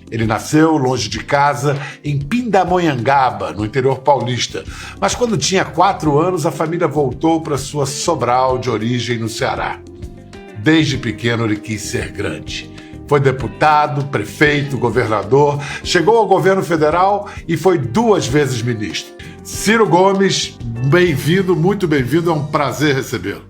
Ele nasceu longe de casa, em Pindamonhangaba, no interior paulista. Mas quando tinha 4 anos, a família voltou para sua Sobral de origem no Ceará. Desde pequeno ele quis ser grande. Foi deputado, prefeito, governador, chegou ao governo federal e foi 2 vezes ministro. Ciro Gomes, bem-vindo, muito bem-vindo, é um prazer recebê-lo.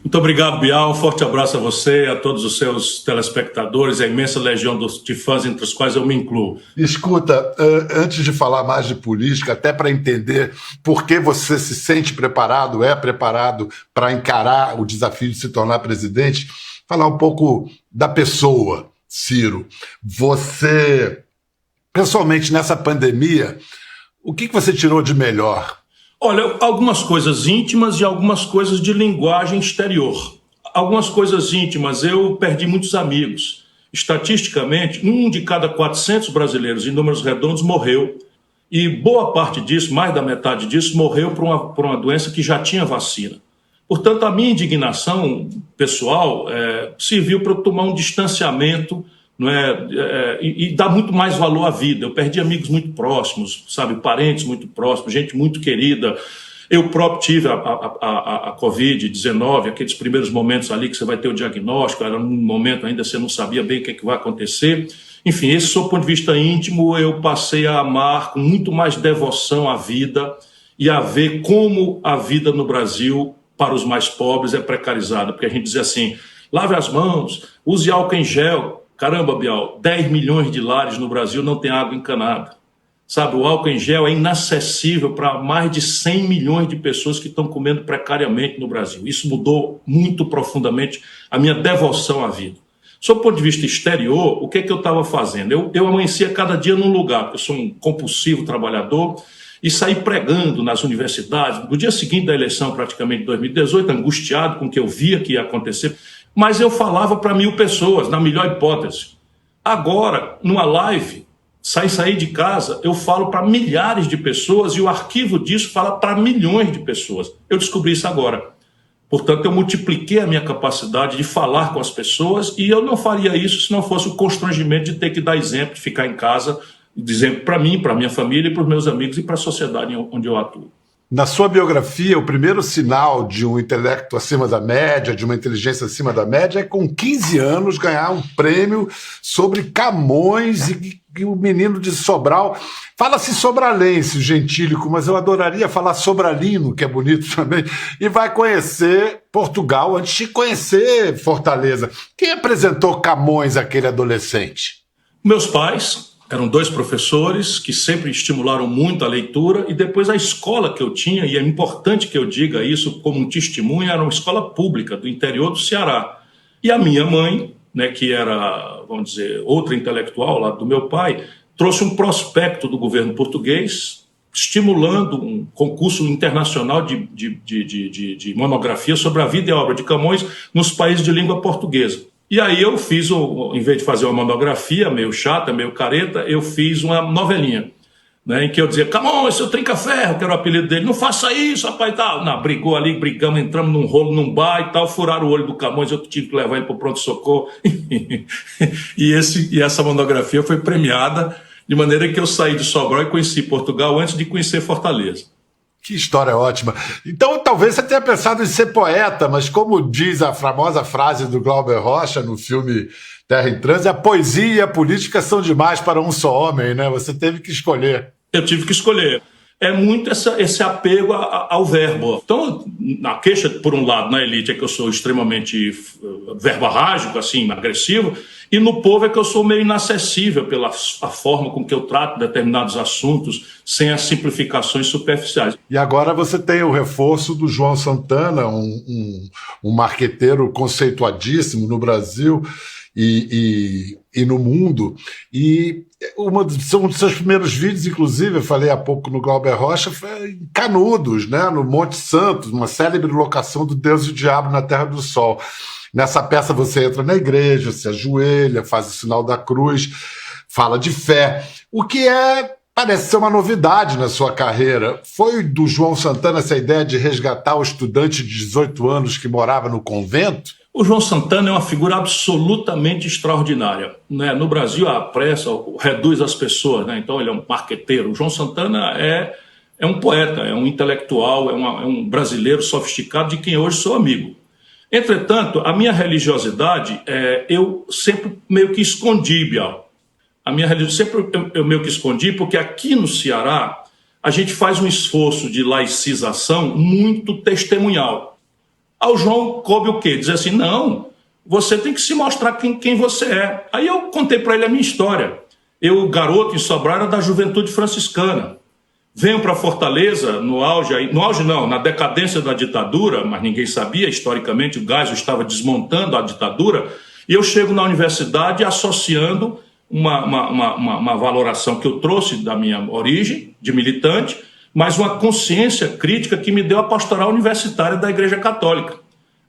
Muito obrigado, Bial. Um forte abraço a você, a todos os seus telespectadores, a imensa legião de fãs entre os quais eu me incluo. Escuta, antes de falar mais de política, até para entender por que você se sente preparado, é preparado para encarar o desafio de se tornar presidente, falar um pouco da pessoa, Ciro. Você, pessoalmente, nessa pandemia, o que você tirou de melhor? Olha, algumas coisas íntimas e algumas coisas de linguagem exterior. Algumas coisas íntimas, eu perdi muitos amigos. Estatisticamente, 1 de cada 400 brasileiros, em números redondos, morreu. E boa parte disso, mais da metade disso, morreu por uma doença que já tinha vacina. Portanto, a minha indignação pessoal serviu para eu tomar um distanciamento, não é, e dar muito mais valor à vida. Eu perdi amigos muito próximos, sabe, parentes muito próximos, gente muito querida. Eu próprio tive a Covid-19, aqueles primeiros momentos ali que você vai ter o diagnóstico, era um momento ainda você não sabia bem o que vai acontecer. Enfim, esse do ponto de vista íntimo, eu passei a amar com muito mais devoção à vida e a ver como a vida no Brasil, para os mais pobres, é precarizada. Porque a gente diz assim, lave as mãos, use álcool em gel. Caramba, Bial, 10 milhões de lares no Brasil não tem água encanada. Sabe, o álcool em gel é inacessível para mais de 100 milhões de pessoas que estão comendo precariamente no Brasil. Isso mudou muito profundamente a minha devoção à vida. Sob o ponto de vista exterior, o que eu estava fazendo? Eu amanhecia cada dia num lugar, porque eu sou um compulsivo trabalhador, e saí pregando nas universidades. No dia seguinte da eleição, praticamente de 2018, angustiado com o que eu via que ia acontecer, mas eu falava para 1.000 pessoas, na melhor hipótese. Agora, numa live, sair de casa, eu falo para milhares de pessoas e o arquivo disso fala para milhões de pessoas. Eu descobri isso agora. Portanto, eu multipliquei a minha capacidade de falar com as pessoas e eu não faria isso se não fosse o constrangimento de ter que dar exemplo, de ficar em casa, dizendo para mim, para minha família, para os meus amigos e para a sociedade onde eu atuo. Na sua biografia, o primeiro sinal de um intelecto acima da média, de uma inteligência acima da média, é com 15 anos ganhar um prêmio sobre Camões e o menino de Sobral. Fala-se sobralense, o gentílico, mas eu adoraria falar sobralino, que é bonito também, e vai conhecer Portugal antes de conhecer Fortaleza. Quem apresentou Camões àquele adolescente? Meus pais. Eram 2 professores que sempre estimularam muito a leitura e depois a escola que eu tinha, e é importante que eu diga isso como um testemunho, era uma escola pública do interior do Ceará. E a minha mãe, né, que era, vamos dizer, outra intelectual lá do meu pai, trouxe um prospecto do governo português estimulando um concurso internacional de monografia sobre a vida e a obra de Camões nos países de língua portuguesa. E aí eu fiz, em vez de fazer uma monografia meio chata, meio careta, eu fiz uma novelinha, né, em que eu dizia, Camões, seu trinca-ferro, que era o apelido dele, não faça isso, rapaz, e tal. Não, brigou ali, brigamos, entramos num rolo, num bar e tal, furaram o olho do Camões, eu tive que levar ele para o pronto-socorro. e essa monografia foi premiada, de maneira que eu saí de Sobral e conheci Portugal antes de conhecer Fortaleza. Que história ótima. Então, talvez você tenha pensado em ser poeta, mas como diz a famosa frase do Glauber Rocha no filme Terra em Transe, a poesia e a política são demais para um só homem, né? Você teve que escolher. Eu tive que escolher. É muito esse apego ao verbo. Então, na queixa, por um lado, na elite é que eu sou extremamente verborrágico, assim, agressivo, e no povo é que eu sou meio inacessível pela a forma com que eu trato determinados assuntos sem as simplificações superficiais. E agora você tem o reforço do João Santana, um marqueteiro conceituadíssimo no Brasil e no mundo. E um dos seus primeiros vídeos, inclusive, eu falei há pouco no Glauber Rocha, foi em Canudos, né, no Monte Santo, uma célebre locação do Deus e o Diabo na Terra do Sol. Nessa peça você entra na igreja, se ajoelha, faz o sinal da cruz, fala de fé. O que parece ser uma novidade na sua carreira. Foi do João Santana essa ideia de resgatar o estudante de 18 anos que morava no convento? O João Santana é uma figura absolutamente extraordinária, né? No Brasil, a pressa reduz as pessoas, né? Então ele é um marqueteiro. O João Santana é um poeta, é um intelectual, é um brasileiro sofisticado de quem hoje sou amigo. Entretanto, a minha religiosidade, eu sempre meio que escondi, Bial. A minha religiosidade sempre eu meio que escondi, porque aqui no Ceará a gente faz um esforço de laicização muito testemunhal. Ao João coube o quê? Dizer assim, não, você tem que se mostrar quem você é. Aí eu contei para ele a minha história. Eu, garoto em Sobral, era da Juventude Franciscana. Venho para Fortaleza, no auge não, na decadência da ditadura, mas ninguém sabia, historicamente o Geisel estava desmontando a ditadura, e eu chego na universidade associando uma valoração que eu trouxe da minha origem, de militante, mas uma consciência crítica que me deu a pastoral universitária da Igreja Católica.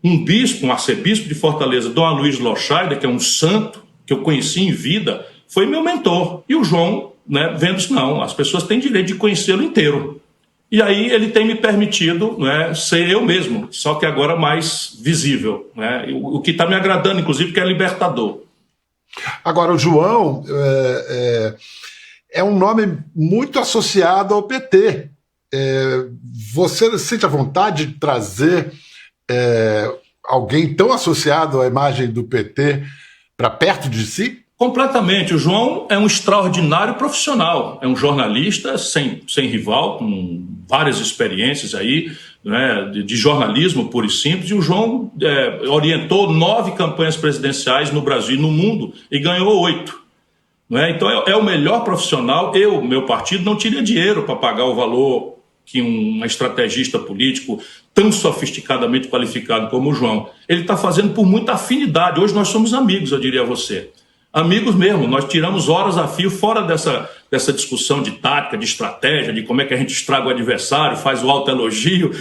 Um bispo, um arcebispo de Fortaleza, Dom Aloysio Lochaida, que é um santo que eu conheci em vida, foi meu mentor. E o João, né, vendo isso, não, as pessoas têm direito de conhecê-lo inteiro. E aí ele tem me permitido, né, ser eu mesmo, só que agora mais visível, né, o que está me agradando, inclusive, que é libertador. Agora, o João é um nome muito associado ao PT. Você sente a vontade de trazer alguém tão associado à imagem do PT para perto de si? Completamente. O João é um extraordinário profissional, é um jornalista sem rival, com várias experiências aí, né, de jornalismo puro e simples, e o João orientou 9 campanhas presidenciais no Brasil e no mundo e ganhou 8. Né? Então é o melhor profissional. Meu partido, não teria dinheiro para pagar o valor que um estrategista político tão sofisticadamente qualificado como o João, ele está fazendo por muita afinidade. Hoje nós somos amigos, eu diria a você. Amigos mesmo, nós tiramos horas a fio fora dessa discussão de tática, de estratégia, de como é que a gente estraga o adversário, faz o autoelogio,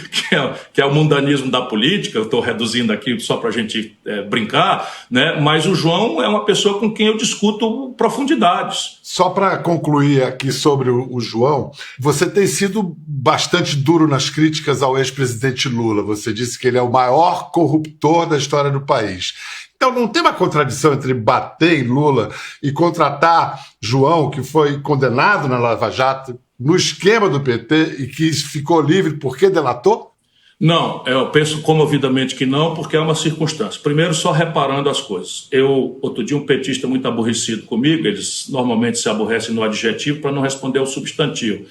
que é o mundanismo da política. Eu estou reduzindo aqui só para a gente brincar, né? Mas o João é uma pessoa com quem eu discuto profundidades. Só para concluir aqui sobre o João, você tem sido bastante duro nas críticas ao ex-presidente Lula. Você disse que ele é o maior corruptor da história do país. Então não tem uma contradição entre bater em Lula e contratar João, que foi condenado na Lava Jato, no esquema do PT e que ficou livre porque delatou? Não, eu penso comovidamente que não, porque é uma circunstância. Primeiro, só reparando as coisas. Outro dia, um petista muito aborrecido comigo, eles normalmente se aborrecem no adjetivo para não responder ao substantivo.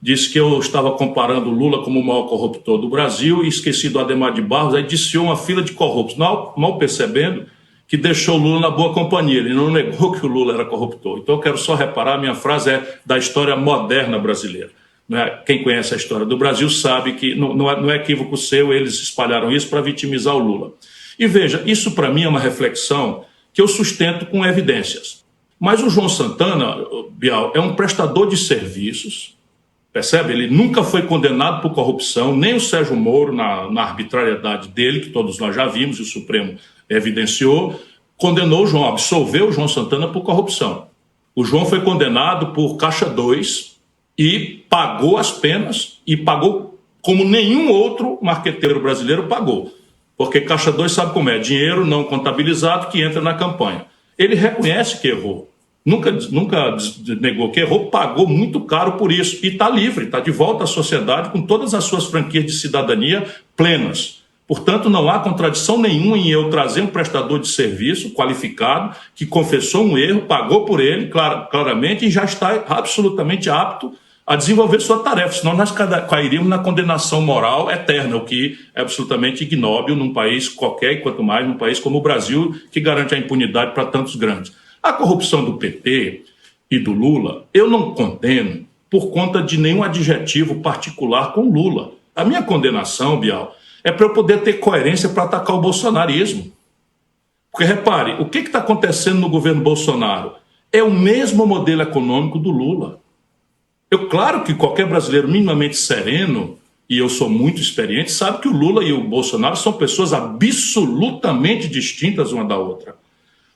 Disse que eu estava comparando Lula como o maior corruptor do Brasil e esqueci do Adhemar de Barros, aí diciou uma fila de corruptos, mal percebendo que deixou o Lula na boa companhia. Ele não negou que o Lula era corruptor. Então eu quero só reparar, minha frase é da história moderna brasileira. Quem conhece a história do Brasil sabe que não é equívoco seu, eles espalharam isso para vitimizar o Lula. E veja, isso para mim é uma reflexão que eu sustento com evidências. Mas o João Santana, Bial, é um prestador de serviços. Percebe? Ele nunca foi condenado por corrupção, nem o Sérgio Moro, na arbitrariedade dele, que todos nós já vimos, e o Supremo evidenciou, condenou o João, absolveu o João Santana por corrupção. O João foi condenado por Caixa 2 e pagou as penas, e pagou como nenhum outro marqueteiro brasileiro pagou. Porque Caixa 2 sabe como é, dinheiro não contabilizado que entra na campanha. Ele reconhece que errou. Nunca negou que errou, pagou muito caro por isso e está livre, está de volta à sociedade com todas as suas franquias de cidadania plenas. Portanto, não há contradição nenhuma em eu trazer um prestador de serviço qualificado que confessou um erro, pagou por ele claramente e já está absolutamente apto a desenvolver sua tarefa, senão nós cairíamos na condenação moral eterna, o que é absolutamente ignóbil num país qualquer, e quanto mais num país como o Brasil, que garante a impunidade para tantos grandes. A corrupção do PT e do Lula, eu não condeno por conta de nenhum adjetivo particular com Lula. A minha condenação, Bial, é para eu poder ter coerência para atacar o bolsonarismo. Porque, repare, o que está acontecendo no governo Bolsonaro? É o mesmo modelo econômico do Lula. Claro que qualquer brasileiro minimamente sereno, e eu sou muito experiente, sabe que o Lula e o Bolsonaro são pessoas absolutamente distintas uma da outra.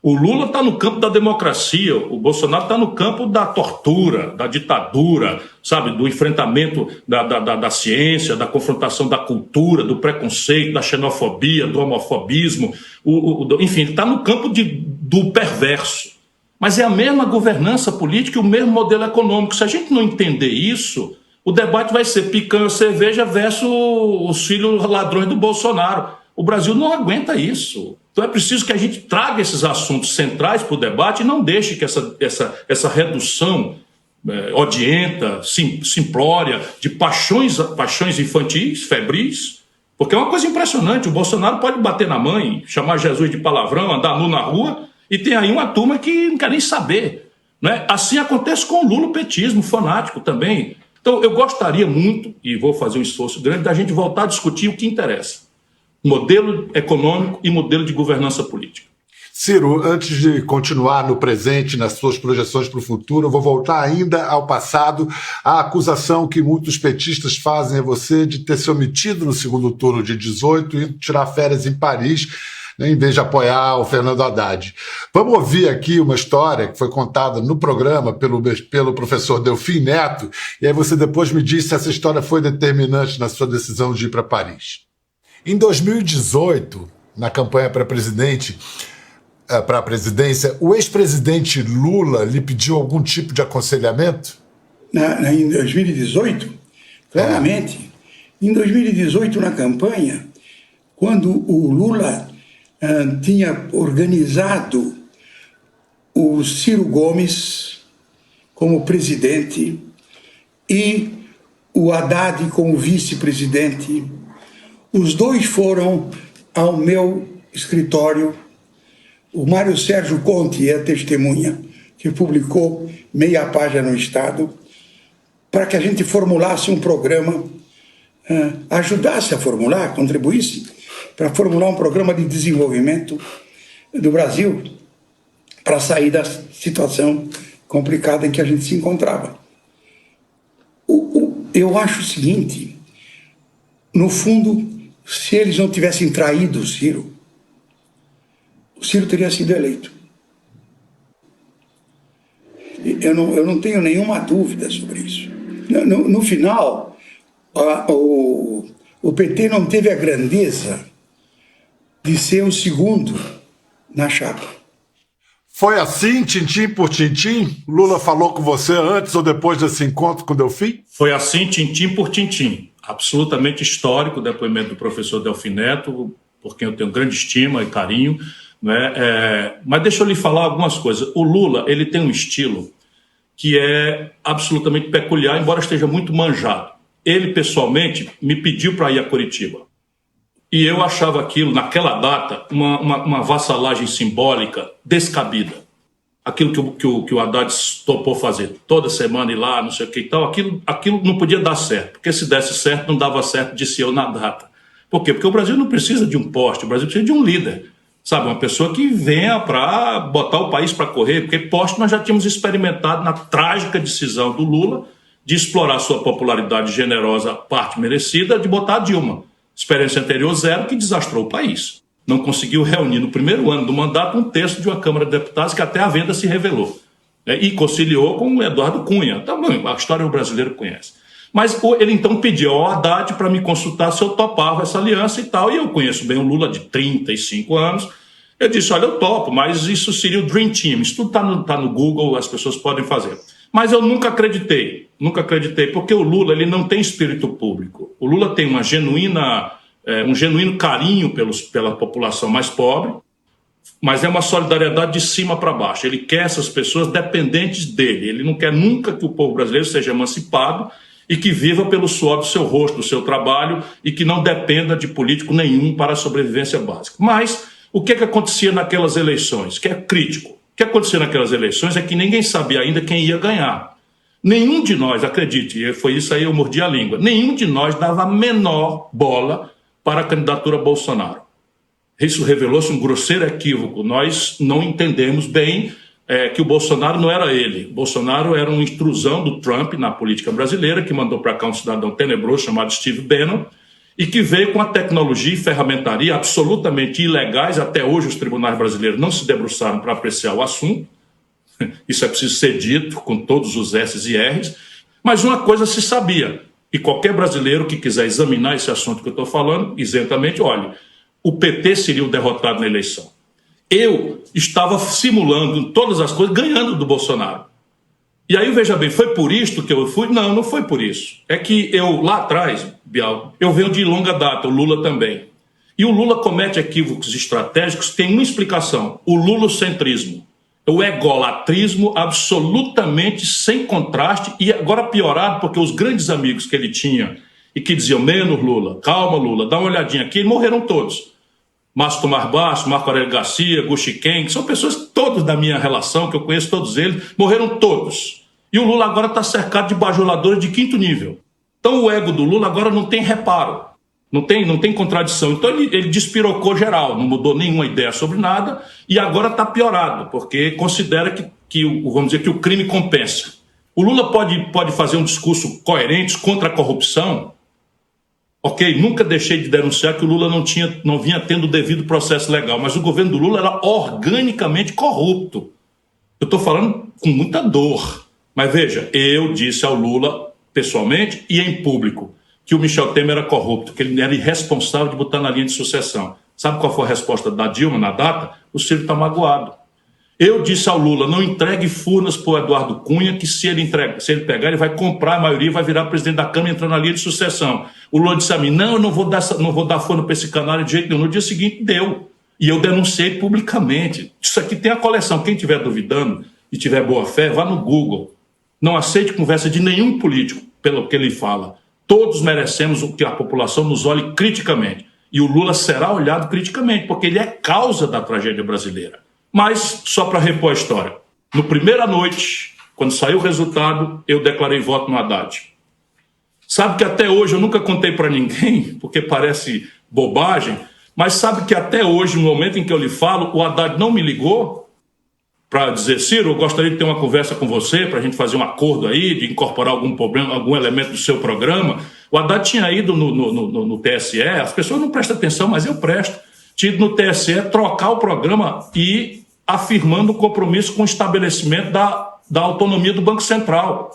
O Lula está no campo da democracia, o Bolsonaro está no campo da tortura, da ditadura, sabe, do enfrentamento da ciência, da confrontação da cultura, do preconceito, da xenofobia, do homofobismo, enfim, ele está no campo do perverso. Mas é a mesma governança política e o mesmo modelo econômico. Se a gente não entender isso, o debate vai ser picanha, cerveja versus os filhos ladrões do Bolsonaro. O Brasil não aguenta isso. Então é preciso que a gente traga esses assuntos centrais para o debate e não deixe que essa redução odienta, simplória, de paixões infantis, febris, porque é uma coisa impressionante. O Bolsonaro pode bater na mãe, chamar Jesus de palavrão, andar nu na rua, e tem aí uma turma que não quer nem saber. Né? Assim acontece com o Lula, o petismo fanático também. Então eu gostaria muito, e vou fazer um esforço grande, da gente voltar a discutir o que interessa. Modelo econômico e modelo de governança política. Ciro, antes de continuar no presente, nas suas projeções para o futuro, eu vou voltar ainda ao passado. A acusação que muitos petistas fazem a você de ter se omitido no segundo turno de 18 e tirar férias em Paris, né, em vez de apoiar o Fernando Haddad. Vamos ouvir aqui uma história que foi contada no programa pelo professor Delfim Neto, e aí você depois me diz se essa história foi determinante na sua decisão de ir para Paris. Em 2018, na campanha para a presidência, o ex-presidente Lula lhe pediu algum tipo de aconselhamento? Em 2018? Claramente. Em 2018, na campanha, quando o Lula tinha organizado o Ciro Gomes como presidente e o Haddad como vice-presidente, os dois foram ao meu escritório. O Mário Sérgio Conte é a testemunha, que publicou meia página no Estado, para que a gente formulasse um programa, ajudasse a formular, contribuísse para formular um programa de desenvolvimento do Brasil para sair da situação complicada em que a gente se encontrava. Eu acho o seguinte, no fundo, se eles não tivessem traído o Ciro teria sido eleito. Eu não tenho nenhuma dúvida sobre isso. No final, o PT não teve a grandeza de ser o segundo na chapa. Foi assim, tintim por tintim? Lula falou com você antes ou depois desse encontro com o Delfim? Foi assim, tintim por tintim. Absolutamente histórico o depoimento do professor Delfim Neto, por quem eu tenho grande estima e carinho. Né? Mas deixa eu lhe falar algumas coisas. O Lula, ele tem um estilo que é absolutamente peculiar, embora esteja muito manjado. Ele, pessoalmente, me pediu para ir a Curitiba. E eu achava aquilo, naquela data, uma vassalagem simbólica descabida. Aquilo que o Haddad topou fazer toda semana ir lá, não sei o que e tal, aquilo não podia dar certo. Porque se desse certo, não dava certo, disse eu na data. Por quê? Porque o Brasil não precisa de um poste, o Brasil precisa de um líder. Sabe, uma pessoa que venha para botar o país para correr, porque poste nós já tínhamos experimentado na trágica decisão do Lula de explorar sua popularidade generosa, parte merecida, de botar a Dilma. Experiência anterior zero, que desastrou o país. Não conseguiu reunir no primeiro ano do mandato um terço de uma Câmara de Deputados que até a venda se revelou. E conciliou com o Eduardo Cunha. Também, a história o brasileiro conhece. Mas ele então pediu ao Haddad para me consultar se eu topava essa aliança e tal. E eu conheço bem o Lula de 35 anos. Eu disse, olha, eu topo, mas isso seria o Dream Team. Isso tudo está no Google, as pessoas podem fazer. Mas eu nunca acreditei, porque o Lula ele não tem espírito público. O Lula tem um genuíno carinho pela população mais pobre, mas é uma solidariedade de cima para baixo. Ele quer essas pessoas dependentes dele. Ele não quer nunca que o povo brasileiro seja emancipado e que viva pelo suor do seu rosto, do seu trabalho, e que não dependa de político nenhum para a sobrevivência básica. Mas o que acontecia naquelas eleições? Que é crítico. O que acontecia naquelas eleições é que ninguém sabia ainda quem ia ganhar. Nenhum de nós, acredite, foi isso aí, eu mordi a língua, nenhum de nós dava a menor bola para a candidatura Bolsonaro. Isso revelou-se um grosseiro equívoco. Nós não entendemos bem que o Bolsonaro não era ele. O Bolsonaro era uma intrusão do Trump na política brasileira, que mandou para cá um cidadão tenebroso chamado Steve Bannon, e que veio com a tecnologia e ferramentaria absolutamente ilegais. Até hoje os tribunais brasileiros não se debruçaram para apreciar o assunto. Isso é preciso ser dito com todos os S's e R's. Mas uma coisa se sabia, e qualquer brasileiro que quiser examinar esse assunto que eu estou falando, isentamente, olha, o PT seria o derrotado na eleição. Eu estava simulando todas as coisas, ganhando do Bolsonaro. E aí, veja bem, foi por isto que eu fui? Não, não foi por isso. É que eu, lá atrás, Bial, eu venho de longa data, o Lula também. E o Lula comete equívocos estratégicos, tem uma explicação, o lulocentrismo. O egolatrismo absolutamente sem contraste e agora piorado porque os grandes amigos que ele tinha e que diziam, menos Lula, calma Lula, dá uma olhadinha aqui, morreram todos. Márcio Tomás Basso, Marco Aurélio Garcia, Guxiquem, que são pessoas todos da minha relação, que eu conheço todos eles, morreram todos. E o Lula agora está cercado de bajuladores de 5º nível. Então o ego do Lula agora não tem reparo, não tem contradição. Então ele despirocou geral, não mudou nenhuma ideia sobre nada e agora está piorado, porque considera vamos dizer, que o crime compensa. O Lula pode fazer um discurso coerente contra a corrupção. Ok, nunca deixei de denunciar que o Lula não vinha tendo o devido processo legal, mas o governo do Lula era organicamente corrupto. Eu estou falando com muita dor. Mas veja, eu disse ao Lula, pessoalmente e em público, que o Michel Temer era corrupto, que ele era irresponsável de botar na linha de sucessão. Sabe qual foi a resposta da Dilma na data? O Ciro está magoado. Eu disse ao Lula, não entregue Furnas para o Eduardo Cunha, que se ele pegar, ele vai comprar a maioria e vai virar presidente da Câmara e entrar na linha de sucessão. O Lula disse a mim, não, eu não vou dar Furnas para esse canalha de jeito nenhum. No dia seguinte, deu. E eu denunciei publicamente. Isso aqui tem a coleção. Quem estiver duvidando e tiver boa fé, vá no Google. Não aceite conversa de nenhum político pelo que ele fala. Todos merecemos que a população nos olhe criticamente. E o Lula será olhado criticamente, porque ele é causa da tragédia brasileira. Mas, só para repor a história, no primeira noite, quando saiu o resultado, eu declarei voto no Haddad. Sabe que até hoje, eu nunca contei para ninguém, porque parece bobagem, mas sabe que até hoje, no momento em que eu lhe falo, o Haddad não me ligou para dizer, Ciro, eu gostaria de ter uma conversa com você, para a gente fazer um acordo aí, de incorporar algum problema, algum elemento do seu programa. O Haddad tinha ido no TSE, as pessoas não prestam atenção, mas eu presto. Tinha ido no TSE trocar o programa e afirmando o compromisso com o estabelecimento da autonomia do Banco Central.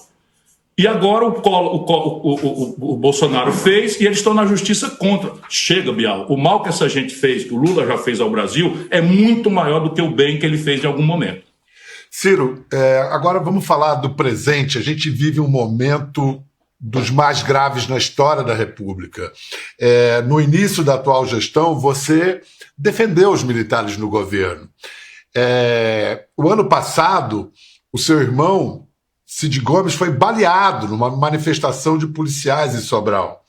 E agora o Bolsonaro fez e eles estão na justiça contra. Chega, Bial, o mal que essa gente fez, que o Lula já fez ao Brasil, é muito maior do que o bem que ele fez em algum momento. Ciro, agora vamos falar do presente. A gente vive um momento dos mais graves na história da República. No início da atual gestão, você defendeu os militares no governo. O ano passado, o seu irmão, Cid Gomes, foi baleado numa manifestação de policiais em Sobral.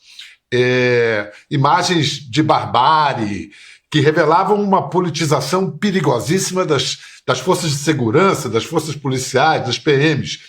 Imagens de barbárie que revelavam uma politização perigosíssima das forças de segurança, das forças policiais, das PMs.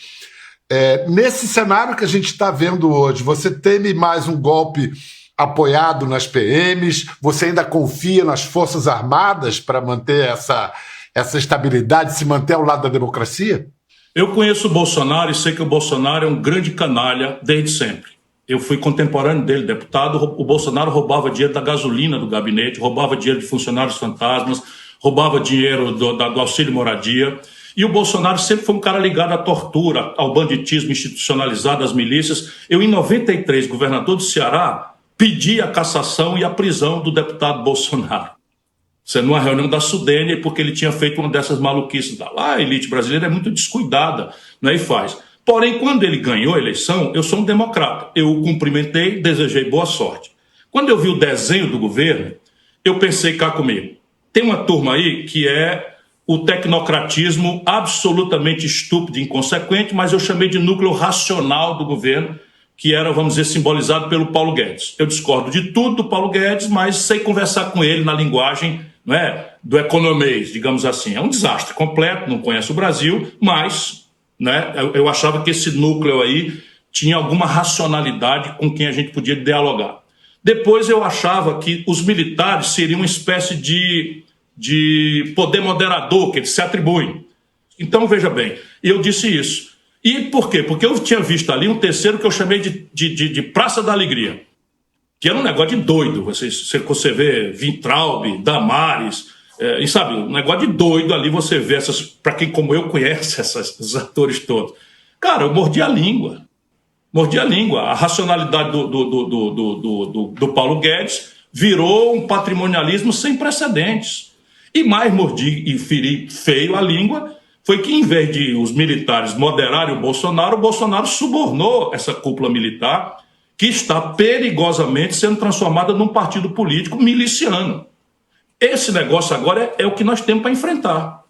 Nesse cenário que a gente está vendo hoje, você teme mais um golpe apoiado nas PMs? Você ainda confia nas Forças Armadas para manter essa estabilidade, se manter ao lado da democracia? Eu conheço o Bolsonaro e sei que o Bolsonaro é um grande canalha desde sempre. Eu fui contemporâneo dele, deputado. O Bolsonaro roubava dinheiro da gasolina do gabinete, roubava dinheiro de funcionários fantasmas, roubava dinheiro do auxílio moradia. E o Bolsonaro sempre foi um cara ligado à tortura, ao banditismo institucionalizado, às milícias. Eu, em 93, governador do Ceará, pedi a cassação e a prisão do deputado Bolsonaro. Isso é numa reunião da Sudene, porque ele tinha feito uma dessas maluquices lá. A elite brasileira é muito descuidada, né, e faz. Porém, quando ele ganhou a eleição, eu sou um democrata. Eu o cumprimentei, desejei boa sorte. Quando eu vi o desenho do governo, eu pensei cá comigo. Tem uma turma aí que é o tecnocratismo absolutamente estúpido e inconsequente, mas eu chamei de núcleo racional do governo, que era, vamos dizer, simbolizado pelo Paulo Guedes. Eu discordo de tudo do Paulo Guedes, mas sei conversar com ele na linguagem, não é, do economês, digamos assim. É um desastre completo, não conhece o Brasil, mas, né, eu achava que esse núcleo aí tinha alguma racionalidade com quem a gente podia dialogar. Depois eu achava que os militares seriam uma espécie de poder moderador que eles se atribuem. Então, veja bem, eu disse isso. E por quê? Porque eu tinha visto ali um terceiro que eu chamei de Praça da Alegria. que era um negócio de doido. Você vê Weintraub, Damares, e sabe, um negócio de doido ali, você vê para quem como eu conhece esses atores todos. Cara, eu mordi a língua. A racionalidade do Paulo Guedes virou um patrimonialismo sem precedentes. E mais mordi e feri feio a língua foi que, em vez de os militares moderarem o Bolsonaro subornou essa cúpula militar que está perigosamente sendo transformada num partido político miliciano. Esse negócio agora é o que nós temos para enfrentar.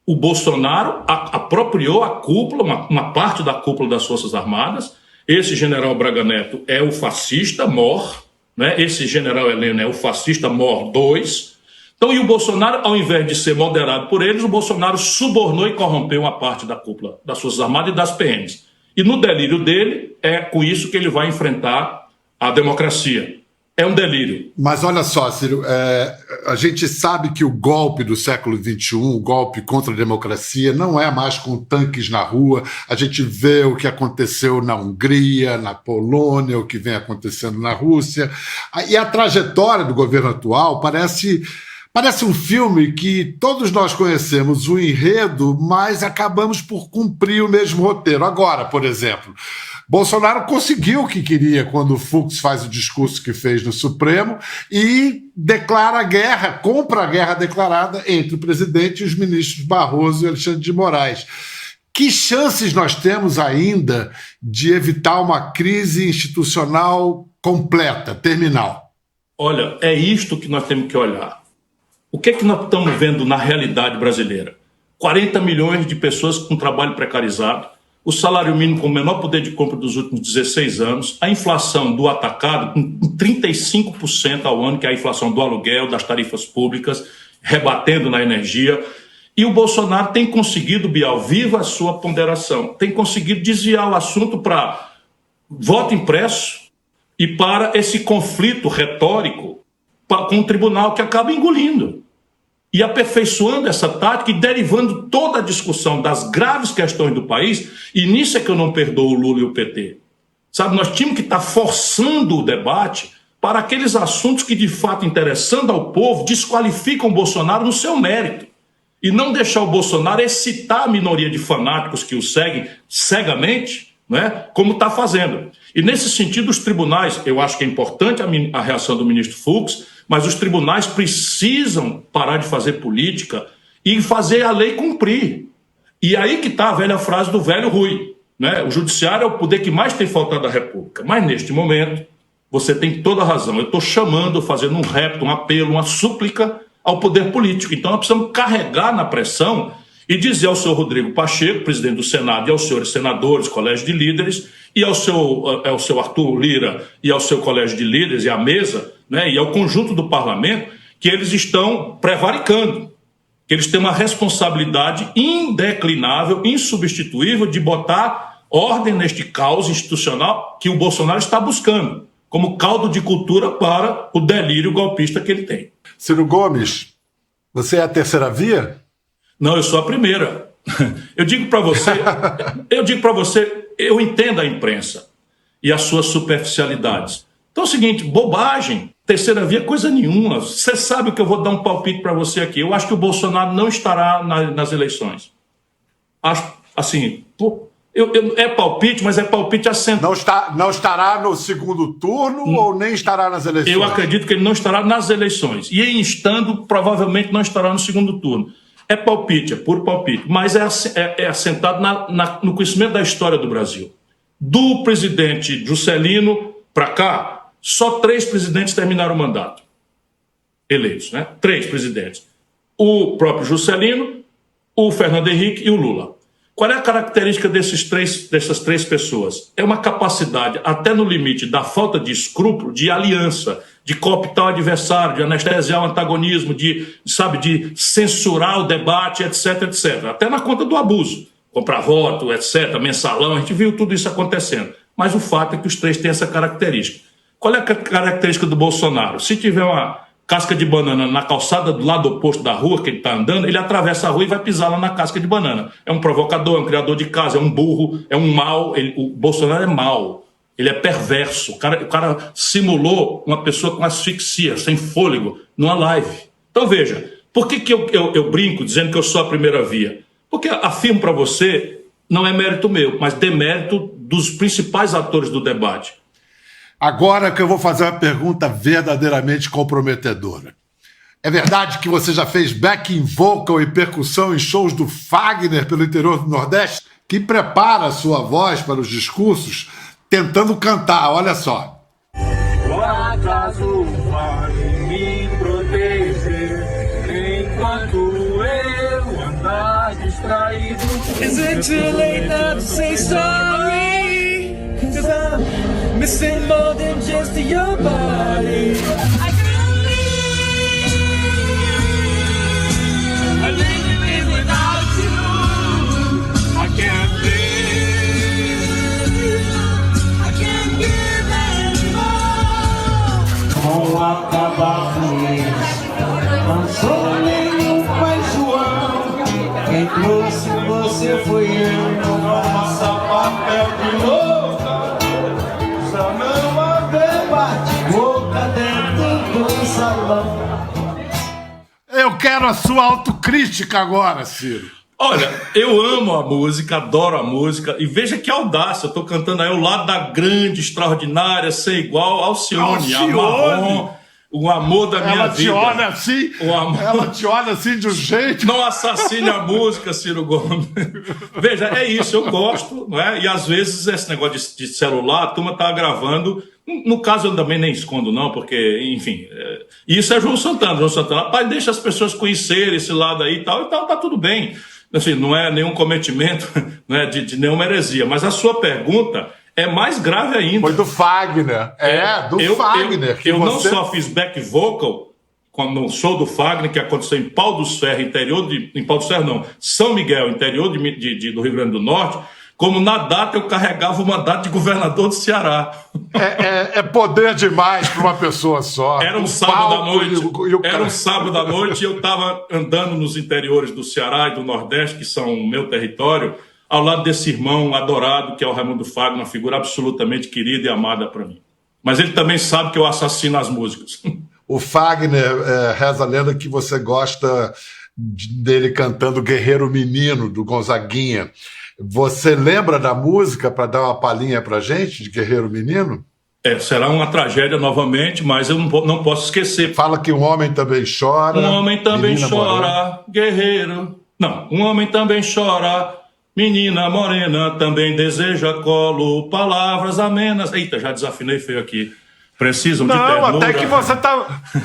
O Bolsonaro apropriou a cúpula, uma parte da cúpula das Forças Armadas. Esse general Braga Neto é o fascista mor, né? Esse general Heleno é o fascista mor 2. Então, e o Bolsonaro, ao invés de ser moderado por eles, o Bolsonaro subornou e corrompeu uma parte da cúpula das Forças Armadas e das PMs. E no delírio dele, é com isso que ele vai enfrentar a democracia. É um delírio. Mas olha só, Ciro, a gente sabe que o golpe do século XXI, o golpe contra a democracia, não é mais com tanques na rua. A gente vê o que aconteceu na Hungria, na Polônia, o que vem acontecendo na Rússia. E a trajetória do governo atual parece um filme que todos nós conhecemos o enredo, mas acabamos por cumprir o mesmo roteiro. Agora, por exemplo, Bolsonaro conseguiu o que queria quando o Fux faz o discurso que fez no Supremo e declara a guerra, compra a guerra declarada entre o presidente e os ministros Barroso e Alexandre de Moraes. Que chances nós temos ainda de evitar uma crise institucional completa, terminal? Olha, é isto que nós temos que olhar. O que é que nós estamos vendo na realidade brasileira? 40 milhões de pessoas com trabalho precarizado, o salário mínimo com o menor poder de compra dos últimos 16 anos, a inflação do atacado com 35% ao ano, que é a inflação do aluguel, das tarifas públicas, rebatendo na energia. E o Bolsonaro tem conseguido, Bial, viva a sua ponderação, tem conseguido desviar o assunto para voto impresso e para esse conflito retórico com o tribunal que acaba engolindo. E aperfeiçoando essa tática e derivando toda a discussão das graves questões do país, e nisso é que eu não perdoo o Lula e o PT. Sabe, nós tínhamos que estar forçando o debate para aqueles assuntos que, de fato, interessando ao povo, desqualificam o Bolsonaro no seu mérito. E não deixar o Bolsonaro excitar a minoria de fanáticos que o seguem cegamente, né, como está fazendo. E nesse sentido, os tribunais, eu acho que é importante a reação do ministro Fux, mas os tribunais precisam parar de fazer política e fazer a lei cumprir. E aí que está a velha frase do velho Rui, né? O judiciário é o poder que mais tem faltado à República. Mas neste momento, você tem toda a razão. Eu estou chamando, fazendo um repto, um apelo, uma súplica ao poder político. Então nós precisamos carregar na pressão e dizer ao senhor Rodrigo Pacheco, presidente do Senado, e aos senhores senadores, colégio de líderes, e ao seu Arthur Lira e ao seu colégio de líderes e à mesa, né, e ao conjunto do parlamento, que eles estão prevaricando, que eles têm uma responsabilidade indeclinável, insubstituível de botar ordem neste caos institucional que o Bolsonaro está buscando, como caldo de cultura para o delírio golpista que ele tem. Ciro Gomes, você é a terceira via? Não, eu sou a primeira. Eu digo para você, eu entendo a imprensa e as suas superficialidades. Então é o seguinte, bobagem, terceira via, coisa nenhuma. Você sabe o que eu vou dar um palpite para você aqui. Eu acho que o Bolsonaro não estará nas eleições. Acho, assim, é palpite, mas é palpite assentado. Não estará no segundo turno ou nem estará nas eleições? Eu acredito que ele não estará nas eleições. E em estando, provavelmente não estará no segundo turno. É palpite, é puro palpite, mas é assentado no conhecimento da história do Brasil. Do presidente Juscelino para cá, só 3 presidentes terminaram o mandato. Eleitos, né? 3 presidentes. O próprio Juscelino, o Fernando Henrique e o Lula. Qual é a característica dessas 3 pessoas? É uma capacidade, até no limite da falta de escrúpulo, de aliança, de cooptar o adversário, de anestesiar o antagonismo, de censurar o debate, etc, etc. Até na conta do abuso. Comprar voto, etc, mensalão, a gente viu tudo isso acontecendo. Mas o fato é que os 3 têm essa característica. Qual é a característica do Bolsonaro? Se tiver uma casca de banana na calçada do lado oposto da rua que ele está andando, ele atravessa a rua e vai pisar lá na casca de banana. É um provocador, é um criador de casa, é um burro, é um mau. O Bolsonaro é mau. Ele é perverso. O cara simulou uma pessoa com asfixia, sem fôlego, numa live. Então veja, por que eu brinco dizendo que eu sou a primeira via? Porque afirmo para você, não é mérito meu, mas demérito dos principais atores do debate. Agora que eu vou fazer uma pergunta verdadeiramente comprometedora. É verdade que você já fez backing vocal e percussão em shows do Fagner pelo interior do Nordeste, que prepara a sua voz para os discursos, tentando cantar, olha só. O acaso vai me proteger enquanto eu andar distraído. Is it too late now to say sorry? 'Cause I'm missing more than just your body. I can't live. I can't live without you. I can't live. I can't give anymore. Vão acabar com isso. Não sou nenhum pai João. Quem trouxe você foi eu. Não passa papel de louca. Só não haver bate-boca dentro do salão. Eu quero a sua autocrítica agora, Ciro. Olha, eu amo a música, adoro a música, e veja que audácia, eu estou cantando aí ao lado da grande, extraordinária, sem igual, Alcione, a Marrom, o amor da minha vida. Ela te olha assim de um jeito. Não assassine a música, Ciro Gomes. Veja, é isso, eu gosto, não é? E às vezes esse negócio de celular, a turma tá gravando. No caso, eu também nem escondo, não, porque, enfim. Isso é João Santana. João Santana, rapaz, deixa as pessoas conhecerem esse lado aí e tal, tá tudo bem. Assim, não é nenhum cometimento, não é de nenhuma heresia. Mas a sua pergunta é mais grave ainda. Foi do Fagner. Fagner. Eu não só fiz back vocal no show do Fagner, que aconteceu em Pau dos Ferros, em Pau dos Ferros não, São Miguel, interior do Rio Grande do Norte, como na data eu carregava o mandato de governador do Ceará. É poder demais para uma pessoa só. Era um sábado à noite. Era um sábado à noite e eu estava andando nos interiores do Ceará e do Nordeste, que são o meu território, ao lado desse irmão adorado, que é o Raimundo Fagner, uma figura absolutamente querida e amada para mim. Mas ele também sabe que eu assassino as músicas. O Fagner, reza a lenda que você gosta dele cantando Guerreiro Menino, do Gonzaguinha. Você lembra da música para dar uma palhinha pra gente de Guerreiro Menino? Será uma tragédia novamente, mas eu não posso esquecer. Fala que um homem também chora. Um homem também chora, morena. guerreiro. Não, um homem também chora, menina morena, também deseja colo, palavras amenas. Eita, já desafinei feio aqui. Precisam de ternura. Não,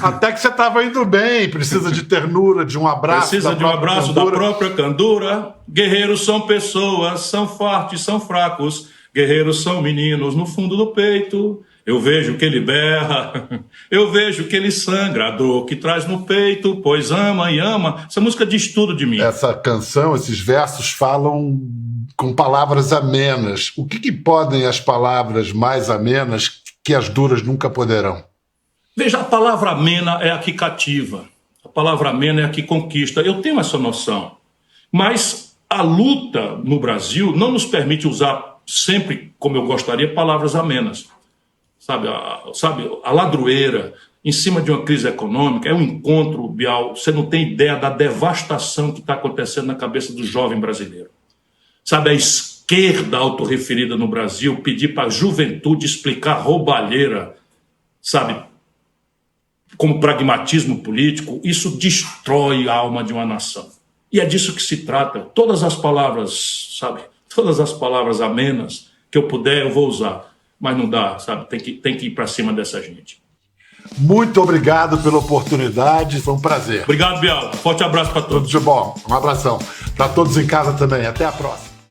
até que você estava indo bem. Precisa de ternura, de um abraço. Precisa de um abraço da própria candura. Guerreiros são pessoas, são fortes, são fracos. Guerreiros são meninos no fundo do peito. Eu vejo que ele berra, eu vejo que ele sangra, a dor que traz no peito, pois ama e ama. Essa música diz tudo de mim. Essa canção, esses versos falam com palavras amenas. O que podem as palavras mais amenas que as duras nunca poderão? Veja, a palavra amena é a que cativa. A palavra amena é a que conquista. Eu tenho essa noção. Mas a luta no Brasil não nos permite usar sempre, como eu gostaria, palavras amenas. Sabe, a ladroeira, em cima de uma crise econômica, é um encontro, Bial. Você não tem ideia da devastação que está acontecendo na cabeça do jovem brasileiro. Sabe, a esquerda autorreferida no Brasil pedir para a juventude explicar roubalheira, sabe, como pragmatismo político, isso destrói a alma de uma nação. E é disso que se trata. Todas as palavras, sabe, todas as palavras amenas que eu puder, eu vou usar. Mas não dá, sabe, tem que ir para cima dessa gente. Muito obrigado pela oportunidade, foi um prazer. Obrigado, Bial. Forte abraço para todos. Tudo de bom. Um abração. Para todos em casa também. Até a próxima.